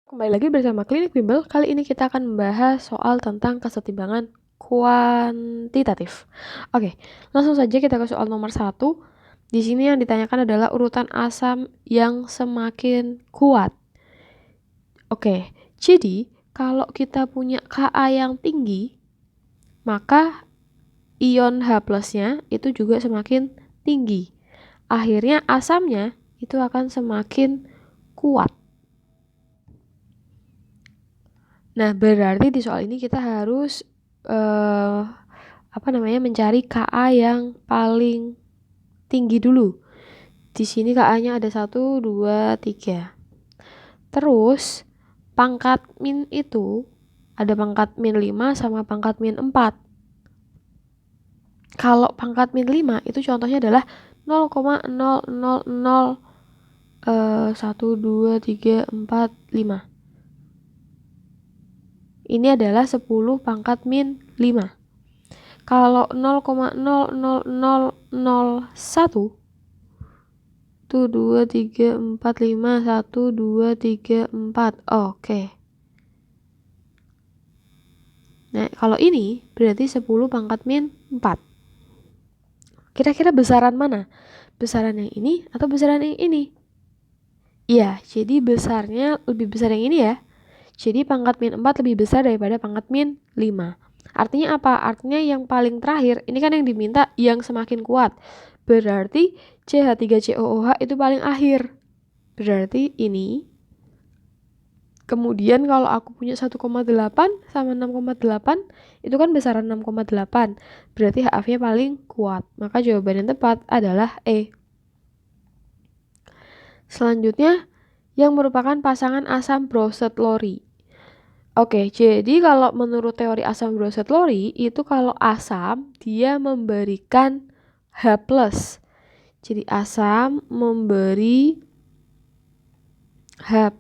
Kembali lagi bersama Klinik Bimbel. Kali ini kita akan membahas soal tentang kesetimbangan kuantitatif. Oke, langsung saja kita ke soal nomor 1. Di sini yang ditanyakan adalah urutan asam yang semakin kuat. Oke, jadi kalau kita punya Ka yang tinggi, maka ion H plusnya itu juga semakin tinggi. Akhirnya asamnya itu akan semakin kuat. Nah, berarti di soal ini kita harus mencari Ka yang paling tinggi dulu. Di sini Ka-nya ada 1, 2, 3. Terus pangkat min itu ada pangkat min 5 sama pangkat min 4. Kalau pangkat min 5 itu contohnya adalah 0,000 1, 2, 3, 4, 5. Ini adalah 10 pangkat min 5. Kalau 0,00001 1, 2, 3, 4, 5, 1, 2, 3, 4. Oke. Nah, kalau ini berarti 10 pangkat min 4. Kira-kira besaran mana? Besaran yang ini atau besaran yang ini? Iya, jadi besarnya lebih besar yang ini ya. Jadi pangkat min 4 lebih besar daripada pangkat min 5. Artinya apa? Artinya yang paling terakhir, ini kan yang diminta yang semakin kuat. Berarti CH3COOH itu paling akhir. Berarti ini. Kemudian kalau aku punya 1,8 sama 6,8, itu kan besaran 6,8. Berarti HF-nya paling kuat. Maka jawaban yang tepat adalah E. Selanjutnya, yang merupakan pasangan asam Brochet-Lowry. Oke, jadi kalau menurut teori asam Brochet-Lowry, itu kalau asam, dia memberikan H+. Jadi asam memberi H+,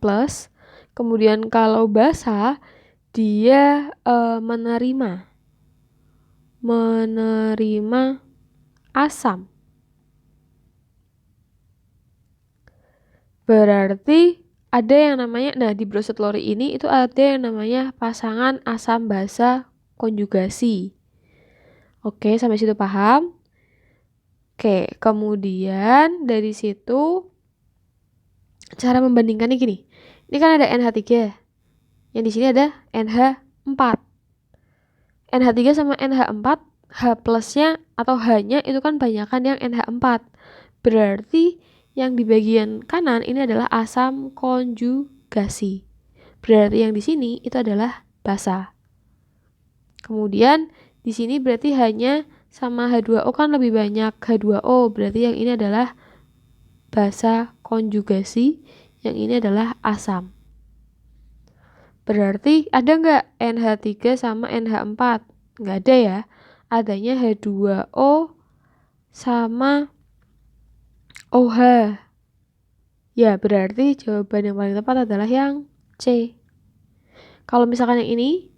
kemudian kalau basa, dia menerima asam. Berarti ada yang namanya, di Brochet-Lowry ini itu ada yang namanya pasangan asam basa konjugasi. Oke, sampai situ paham? Oke, kemudian dari situ cara membandingkannya gini. Ini kan ada NH3. Yang di sini ada NH4. NH3 sama NH4, H plusnya atau H-nya itu kan banyakan yang NH4. Berarti yang di bagian kanan ini adalah asam konjugasi. Berarti yang di sini itu adalah basa. Kemudian di sini berarti H-nya sama H2O kan lebih banyak H2O. Berarti yang ini adalah basa konjugasi, yang ini adalah asam. Berarti ada nggak NH3 sama NH4? Nggak ada ya. Adanya H2O sama OH. Ya, berarti jawaban yang paling tepat adalah yang C. Kalau misalkan yang ini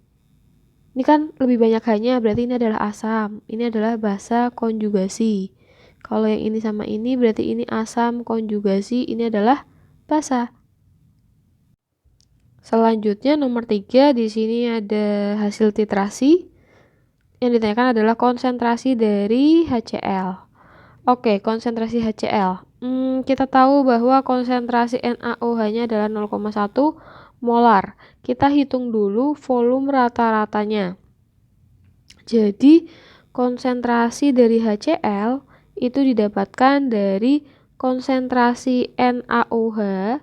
kan lebih banyak H-nya, berarti ini adalah asam. Ini adalah basa konjugasi. Kalau yang ini sama ini, berarti ini asam konjugasi, ini adalah basa. Selanjutnya nomor 3, di sini ada hasil titrasi. Yang ditanyakan adalah konsentrasi dari HCl. Oke, konsentrasi HCl. Kita tahu bahwa konsentrasi NaOH-nya adalah 0,1 molar. Kita hitung dulu volume rata-ratanya. Jadi, konsentrasi dari HCl itu didapatkan dari konsentrasi NaOH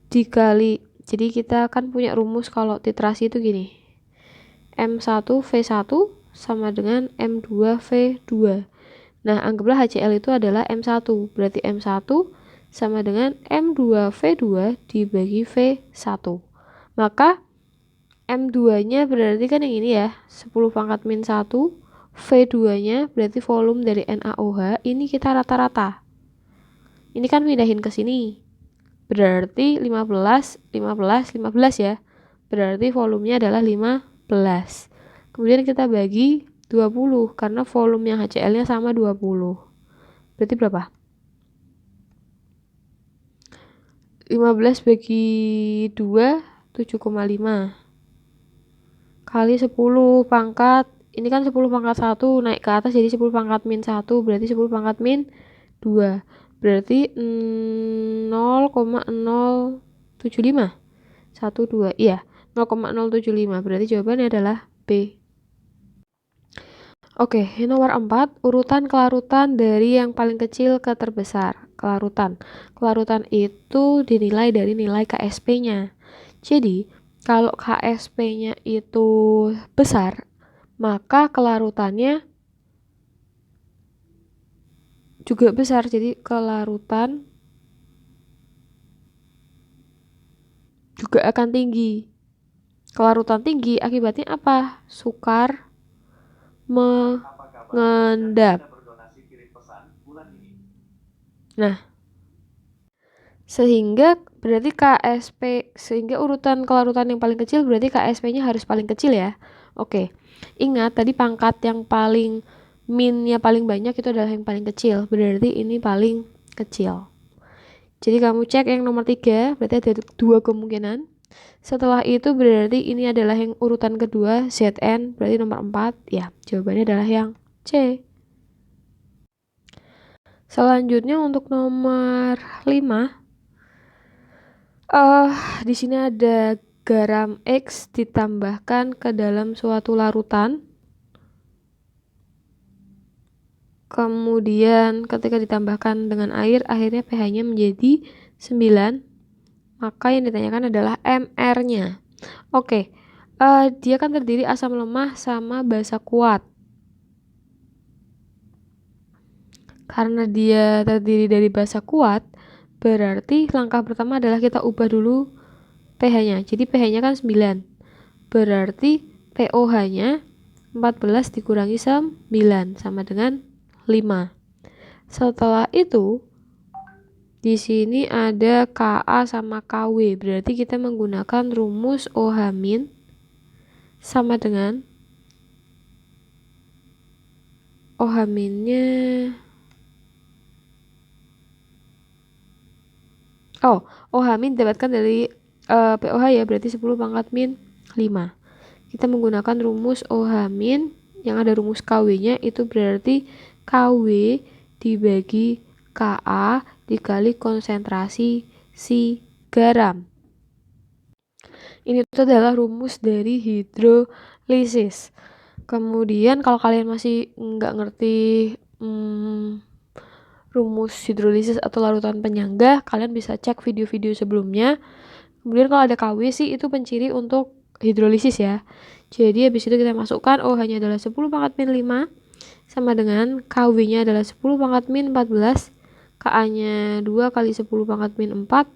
dikali. Jadi kita kan punya rumus kalau titrasi itu gini. M1V1 sama dengan M2V2. Nah, anggaplah HCl itu adalah M1. Berarti M1 sama dengan M2V2 dibagi V1. Maka M2-nya berarti kan yang ini ya, 10 pangkat min 1. V2-nya berarti volume dari NaOH. Ini kita rata-rata. Ini kan pindahin ke sini. Berarti 15 ya. Berarti volumenya adalah 15. Kemudian kita bagi 20 karena volume yang HCl-nya sama 20. Berarti berapa? 15 bagi 2, 7,5. Kali 10 pangkat, ini kan 10 pangkat 1, naik ke atas jadi 10 pangkat min 1, berarti 10 pangkat min 2. Berarti 0,075. 1, 2, iya. 0,075, berarti jawabannya adalah B. Oke, nomor 4, urutan kelarutan dari yang paling kecil ke terbesar. Kelarutan. Kelarutan itu dinilai dari nilai KSP-nya. Jadi, kalau KSP-nya itu besar, maka kelarutannya juga besar. Jadi, kelarutan juga akan tinggi. Kelarutan tinggi akibatnya apa? Sukar mengendap. Nah, sehingga berarti KSP, sehingga urutan kelarutan yang paling kecil berarti KSP-nya harus paling kecil ya. Oke, ingat tadi pangkat yang paling minnya paling banyak itu adalah yang paling kecil, berarti ini paling kecil. Jadi kamu cek yang nomor 3, berarti ada 2 kemungkinan. Setelah itu berarti ini adalah yang urutan kedua, ZN, berarti nomor 4. Ya, jawabannya adalah yang C. Selanjutnya untuk nomor 5. Di sini ada garam X ditambahkan ke dalam suatu larutan. Kemudian ketika ditambahkan dengan air, akhirnya pH-nya menjadi 9. Maka yang ditanyakan adalah MR-nya. Oke, dia kan terdiri asam lemah sama basa kuat. Karena dia terdiri dari basa kuat, berarti langkah pertama adalah kita ubah dulu pH-nya. Jadi pH-nya kan 9. Berarti pOH-nya 14 dikurangi 9 sama dengan 5. Setelah itu di sini ada Ka sama Kw, berarti kita menggunakan rumus OH- sama dengan OH-nya OH- didapatkan dari POH ya, berarti 10 pangkat min 5. Kita menggunakan rumus OH- yang ada rumus Kw-nya, itu berarti Kw dibagi Ka dikali konsentrasi si garam. Ini tuh adalah rumus dari hidrolisis. Kemudian kalau kalian masih nggak ngerti rumus hidrolisis atau larutan penyangga, kalian bisa cek video-video sebelumnya. Kemudian kalau ada Kw sih itu penciri untuk hidrolisis ya. Jadi habis itu kita masukkan OH-nya adalah 10 pangkat min 5 sama dengan Kw-nya adalah 10 pangkat min 14, Ka-nya 2 kali 10 pangkat min 4.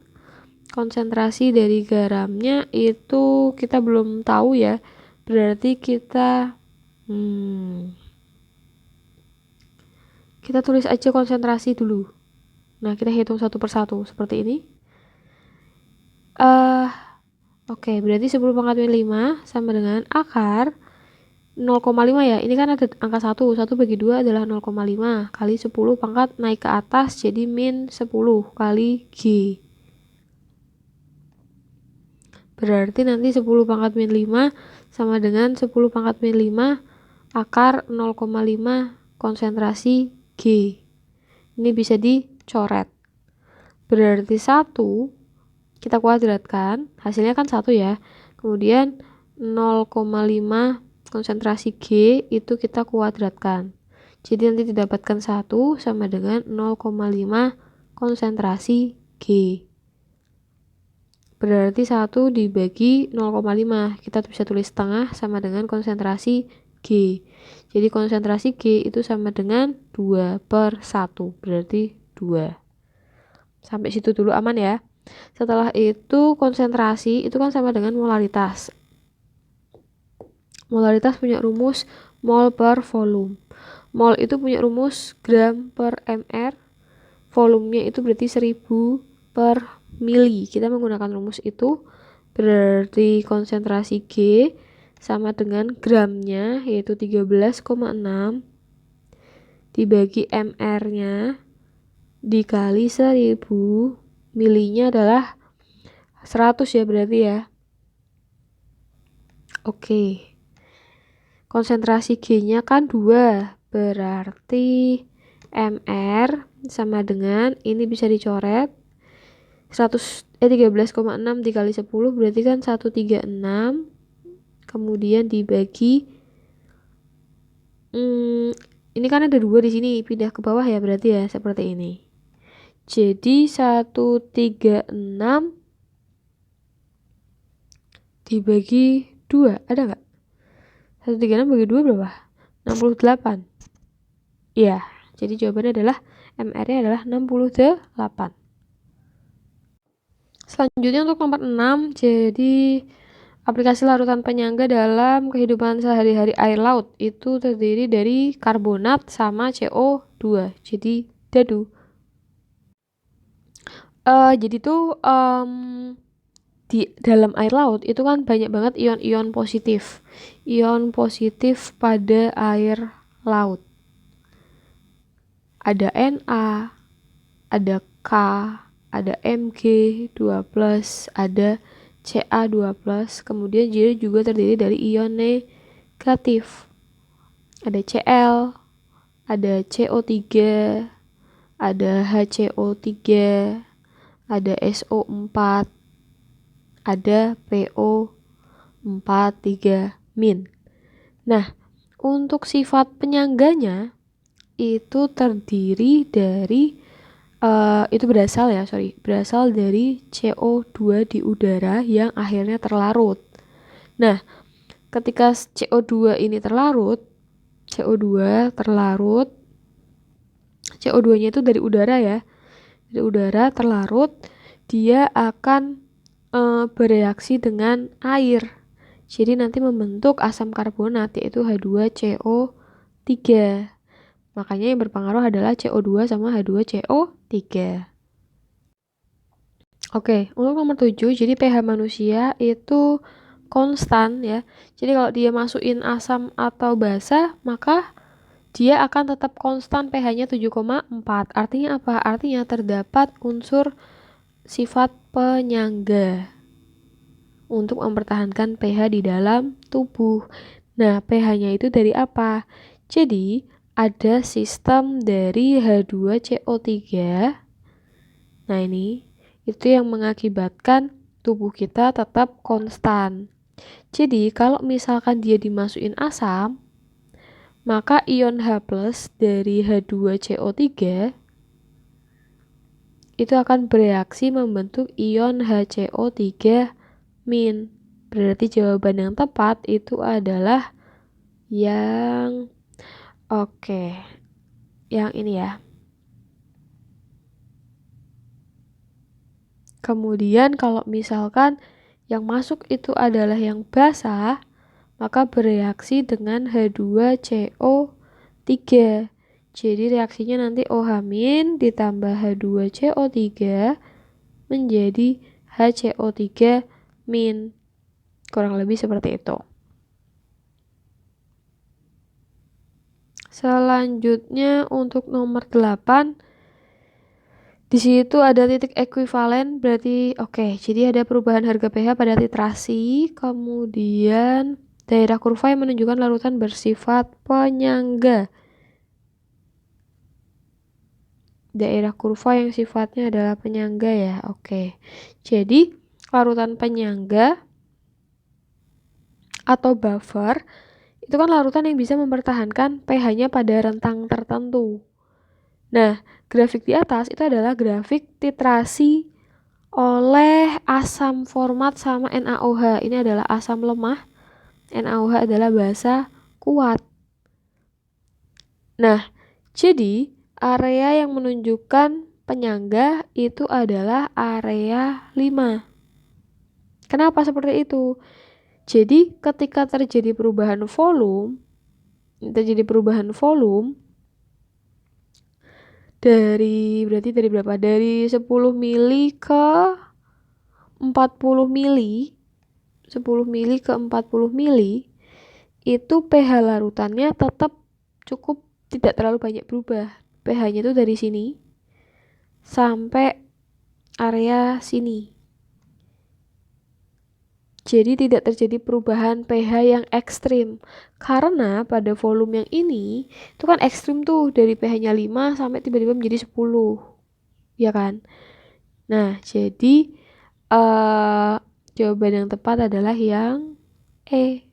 Konsentrasi dari garamnya itu kita belum tahu ya. Berarti kita tulis aja konsentrasi dulu. Nah, kita hitung satu persatu seperti ini. Oke, berarti 10 pangkat min 5 sama dengan akar 0,5 ya. Ini kan ada angka 1. 1 bagi 2 adalah 0,5 kali 10 pangkat naik ke atas jadi min 10 kali G. Berarti nanti 10 pangkat min 5 sama dengan 10 pangkat min 5 akar 0,5 konsentrasi G. Ini bisa dicoret. Berarti 1 kita kuadratkan, hasilnya kan 1 ya. Kemudian 0,5 konsentrasi G itu kita kuadratkan. Jadi nanti didapatkan 1 sama dengan 0,5 konsentrasi G. Berarti 1 dibagi 0,5. Kita bisa tulis setengah sama dengan konsentrasi G. Jadi konsentrasi G itu sama dengan 2/1. Berarti 2. Sampai situ dulu aman ya. Setelah itu konsentrasi itu kan sama dengan molaritas. Molaritas punya rumus mol per volume. Mol itu punya rumus gram per mr. Volumenya itu berarti 1000 per mili. Kita menggunakan rumus itu. Berarti konsentrasi G sama dengan gramnya yaitu 13,6 dibagi mr-nya dikali 1000, milinya adalah 100 ya berarti ya. Oke. Konsentrasi G-nya kan 2. Berarti MR sama dengan, ini bisa dicoret, 13,6 dikali 10 berarti kan 136. Kemudian dibagi, ini kan ada 2 di sini, pindah ke bawah ya berarti ya, seperti ini. Jadi 136 dibagi 2, ada nggak? 136 bagi 2 berapa? 68. Iya, jadi jawabannya adalah MR-nya adalah 68. Selanjutnya untuk nomor 6, jadi aplikasi larutan penyangga dalam kehidupan sehari-hari air laut itu terdiri dari karbonat sama CO2, jadi dadu. Jadi tuh di dalam air laut itu kan banyak banget ion-ion positif. Ion positif pada air laut. Ada Na, ada K, ada Mg2+, ada Ca2+, kemudian dia juga terdiri dari ion negatif. Ada Cl, ada CO3, ada HCO3, ada SO4, ada PO43-. Nah, untuk sifat penyangganya itu terdiri dari itu berasal dari CO2 di udara yang akhirnya terlarut. Nah, ketika CO2 ini terlarut, CO2-nya itu dari udara ya. Dari udara terlarut, dia akan bereaksi dengan air. Jadi nanti membentuk asam karbonat yaitu H2CO3. Makanya yang berpengaruh adalah CO2 sama H2CO3. Oke, untuk nomor 7, jadi pH manusia itu konstan ya. Jadi kalau dia masukin asam atau basa, maka dia akan tetap konstan pH-nya 7,4. Artinya apa? Artinya terdapat unsur sifat penyangga untuk mempertahankan pH di dalam tubuh. Nah, pH-nya itu dari apa? Jadi, ada sistem dari H2CO3. Nah, ini itu yang mengakibatkan tubuh kita tetap konstan. Jadi, kalau misalkan dia dimasukin asam, maka ion H+ dari H2CO3 itu akan bereaksi membentuk ion HCO3-. Berarti jawaban yang tepat itu adalah yang yang ini ya. Kemudian kalau misalkan yang masuk itu adalah yang basa, maka bereaksi dengan H2CO3. Jadi reaksinya nanti OH- ditambah H2CO3 menjadi HCO3-. Kurang lebih seperti itu. Selanjutnya untuk nomor 8, di situ ada titik ekuivalen, berarti jadi ada perubahan harga pH pada titrasi, kemudian daerah kurva yang menunjukkan larutan bersifat penyangga. Daerah kurva yang sifatnya adalah penyangga ya. Jadi larutan penyangga atau buffer itu kan larutan yang bisa mempertahankan pH-nya pada rentang tertentu. Nah, grafik di atas itu adalah grafik titrasi oleh asam format sama NaOH. Ini adalah asam lemah, NaOH adalah basa kuat. Nah, jadi area yang menunjukkan penyangga itu adalah area 5. Kenapa seperti itu? Jadi ketika terjadi perubahan volume berarti dari berapa? Dari 10 mili ke 40 mili. 10 mili ke 40 mili itu pH larutannya tetap cukup, tidak terlalu banyak berubah. pH-nya itu dari sini sampai area sini. Jadi tidak terjadi perubahan pH yang ekstrim. Karena pada volume yang ini itu kan ekstrim tuh dari pH-nya 5 sampai tiba-tiba menjadi 10. Ya kan? Nah, jadi jawaban yang tepat adalah yang E.